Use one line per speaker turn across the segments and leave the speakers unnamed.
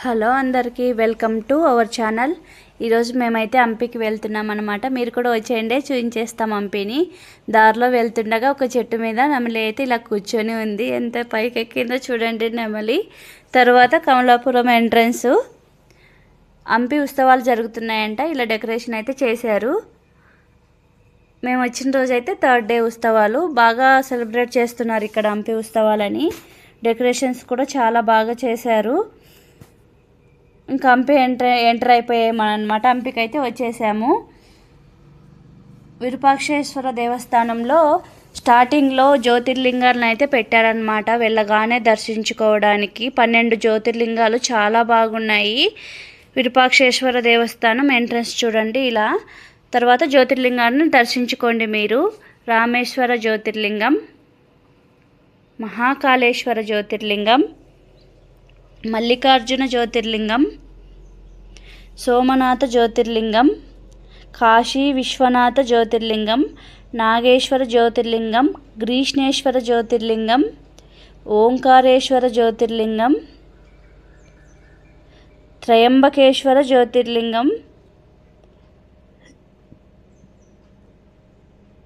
Hello అందరికీ welcome to our channel. ఈరోజు మేమైతే హంపీకి వెళ్తున్నాం అన్నమాట. మీరు కూడా వచ్చేయండి, చూపించేస్తాం హంపీని. దారిలో వెళ్తుండగా ఒక చెట్టు మీద నెమలి అయితే ఇలా కూర్చొని ఉంది. ఎంత పైకి ఎక్కిందో చూడండి నెమలి. తర్వాత కమలాపురం ఎంట్రన్స్. హంపీ ఉత్సవాలు జరుగుతున్నాయంట, ఇలా డెకరేషన్ అయితే చేశారు. మేము వచ్చిన రోజైతే 3rd డే ఉత్సవాలు బాగా సెలబ్రేట్ చేస్తున్నారు ఇక్కడ హంపీ ఉత్సవాలని. డెకరేషన్స్ కూడా చాలా బాగా చేశారు. ఇంకా హంపీ ఎంటర్ అయిపోయామన్నమాట. హంపీకి అయితే వచ్చేసాము. విరూపాక్షేశ్వర దేవస్థానంలో స్టార్టింగ్లో జ్యోతిర్లింగాలను అయితే పెట్టారనమాట. వెళ్ళగానే దర్శించుకోవడానికి 12 జ్యోతిర్లింగాలు చాలా బాగున్నాయి. విరూపాక్షేశ్వర దేవస్థానం ఎంట్రన్స్ చూడండి ఇలా. తర్వాత జ్యోతిర్లింగాన్ని దర్శించుకోండి మీరు. రామేశ్వర జ్యోతిర్లింగం, మహాకాళేశ్వర జ్యోతిర్లింగం, మల్లికార్జున జ్యోతిర్లింగం, సోమనాథ జ్యోతిర్లింగం, కాశీ విశ్వనాథ జ్యోతిర్లింగం, నాగేశ్వర జ్యోతిర్లింగం, గ్రీష్ణేశ్వర జ్యోతిర్లింగం, ఓంకారేశ్వర జ్యోతిర్లింగం, త్రయంబకేశ్వర జ్యోతిర్లింగం,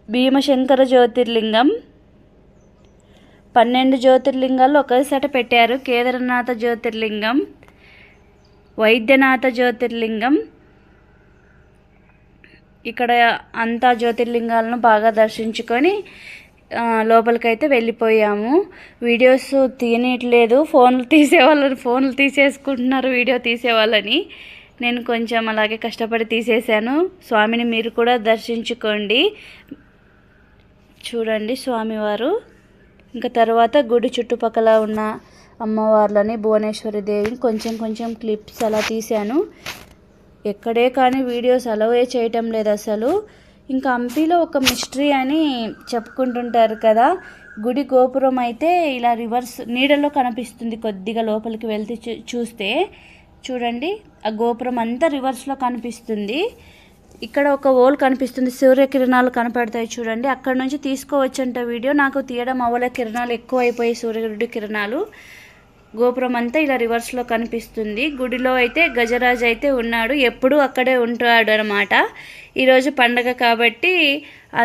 భీమశంకర జ్యోతిర్లింగం. 12 జ్యోతిర్లింగాలు ఒకేసారి పెట్టారు. కేదారనాథ జ్యోతిర్లింగం, వైద్యనాథ జ్యోతిర్లింగం. ఇక్కడ అంతా జ్యోతిర్లింగాలను బాగా దర్శించుకొని లోపలికైతే వెళ్ళిపోయాము. వీడియోస్ తీయనట్లేదు, ఫోన్లు తీసేసుకుంటున్నారు వీడియో తీసేవాళ్ళని. నేను కొంచెం అలాగే కష్టపడి తీసేసాను. స్వామిని మీరు కూడా దర్శించుకోండి. చూడండి స్వామివారు. ఇంకా తర్వాత గుడి చుట్టుపక్కల ఉన్న అమ్మవార్లని, భువనేశ్వరి దేవిని కొంచెం క్లిప్స్ అలా తీశాను. ఎక్కడే కానీ వీడియోస్ అలవే చేయటం లేదు అసలు. ఇంకా హంపీలో ఒక మిస్టరీ అని చెప్పుకుంటుంటారు కదా. గుడి గోపురం అయితే ఇలా రివర్స్ నీడలో కనిపిస్తుంది. కొద్దిగా లోపలికి వెళ్తే చూస్తే చూడండి, ఆ గోపురం అంతా రివర్స్లో కనిపిస్తుంది. ఇక్కడ ఒక హోల్ కనిపిస్తుంది, సూర్యకిరణాలు కనపడతాయి చూడండి. అక్కడ నుంచి తీసుకోవచ్చంట వీడియో. నాకు తీయడం అవ్వలే, కిరణాలు ఎక్కువ అయిపోయి సూర్యుడి కిరణాలు. గోపురం అంతా ఇలా రివర్స్లో కనిపిస్తుంది. గుడిలో అయితే గజరాజు అయితే ఉన్నాడు, ఎప్పుడూ అక్కడే ఉంటాడు అనమాట. ఈరోజు పండగ కాబట్టి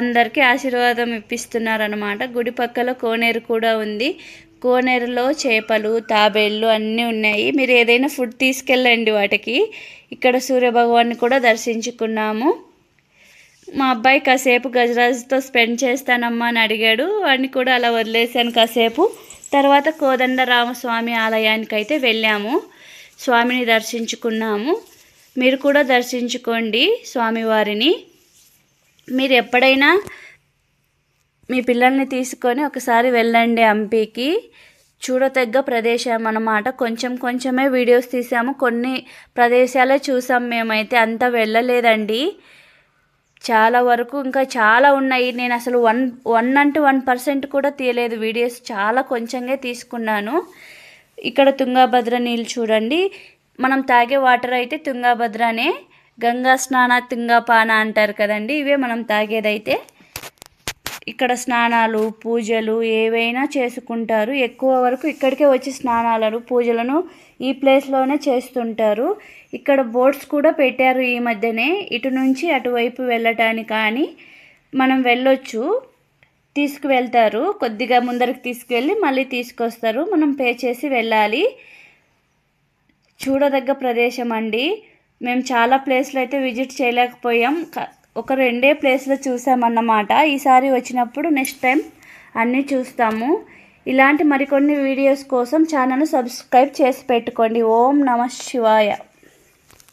అందరికీ ఆశీర్వాదం ఇప్పిస్తున్నారనమాట. గుడి పక్కలో కోనేరు కూడా ఉంది. కోనేరులో చేపలు, తాబేళ్ళు అన్నీ ఉన్నాయి. మీరు ఏదైనా ఫుడ్ తీసుకెళ్ళండి వాటికి. ఇక్కడ సూర్యభగవాన్ని కూడా దర్శించుకున్నాము. మా అబ్బాయి కాసేపు గజరాజుతో స్పెండ్ చేస్తానమ్మా అని అడిగాడు. వాడిని కూడా అలా వదిలేసాను కాసేపు. తర్వాత కోదండరామస్వామి ఆలయానికి అయితే వెళ్ళాము. స్వామిని దర్శించుకున్నాము. మీరు కూడా దర్శించుకోండి స్వామివారిని. మీరు ఎప్పుడైనా మీ పిల్లల్ని తీసుకొని ఒకసారి వెళ్ళండి హంపీకి. చూడతగ్గ ప్రదేశం అన్నమాట. కొంచెమే వీడియోస్ తీసాము, కొన్ని ప్రదేశాలే చూసాం. మేమైతే అంతా వెళ్ళలేదండి, చాలా వరకు ఇంకా చాలా ఉన్నాయి. నేను అసలు 1% కూడా తీయలేదు వీడియోస్, చాలా కొంచెంగా తీసుకున్నాను. ఇక్కడ తుంగభద్ర నీళ్ళు చూడండి. మనం తాగే వాటర్ అయితే తుంగభద్రనే. గంగా స్నాన తుంగపాన అంటారు కదండి, ఇవే మనం తాగేదైతే. ఇక్కడ స్నానాలు, పూజలు ఏవైనా చేసుకుంటారు. ఎక్కువ వరకు ఇక్కడికే వచ్చి స్నానాలను, పూజలను ఈ ప్లేస్లోనే చేస్తుంటారు. ఇక్కడ బోట్స్ కూడా పెట్టారు ఈ మధ్యనే. ఇటు నుంచి అటువైపు వెళ్ళటానికి కానీ మనం వెళ్ళొచ్చు. తీసుకువెళ్తారు, కొద్దిగా ముందరికి తీసుకువెళ్ళి మళ్ళీ తీసుకొస్తారు. మనం పే చేసి వెళ్ళాలి. చూడదగ్గ ప్రదేశం అండి. మేము చాలా ప్లేస్లు అయితే విజిట్ చేయలేకపోయాం, ఒక 2 ప్లేస్లో చూసామన్నమాట. ఈసారి వచ్చినప్పుడు నెక్స్ట్ టైం అన్నీ చూస్తాము. ఇలాంటి మరికొన్ని వీడియోస్ కోసం ఛానల్ను సబ్స్క్రైబ్ చేసి పెట్టుకోండి. ఓం నమః శివాయ.